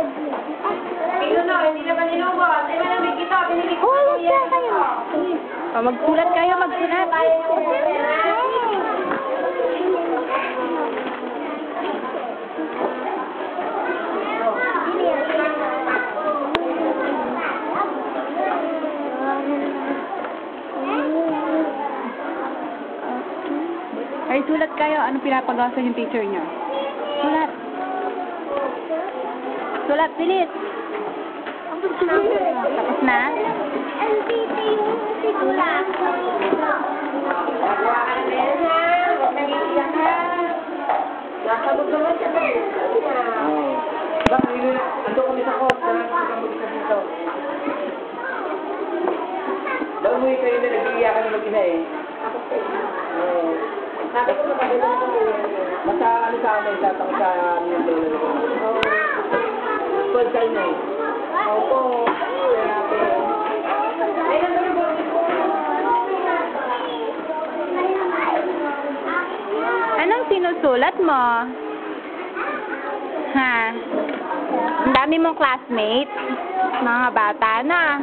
Hindi naman inugot. Ay, malamig ito. Pinili ko. O, magsulat kayo, magsulat. Ay, sulat kayo. Anong pinapagawa sa yung teacher niyo? Sulat. Sulat, bilis. Tapos na? LPT yung titular. Nagawa ka na yan, ha? Huwag nang iiyak, ha? Nasabog naman siya. Bakit ando kami sa court, kami mag-isa dito. Bago mo kayo na nag-iiyakan na mag-ina eh. Sabi ko na pagod na kami. Basta ano sa amin, tatang sa yung lolo ko. Oo. Cold kayo na eh. Opo. Ay, nandun po. Anong sinusulat mo? Ha? Ang dami mong classmates? Mga bata na.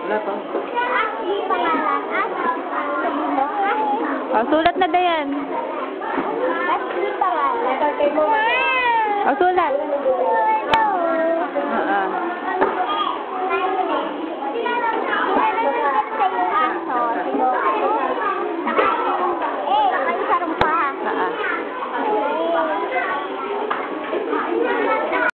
Wala pa. O, sulat na Dayan. Ito kay mo. O, sulat.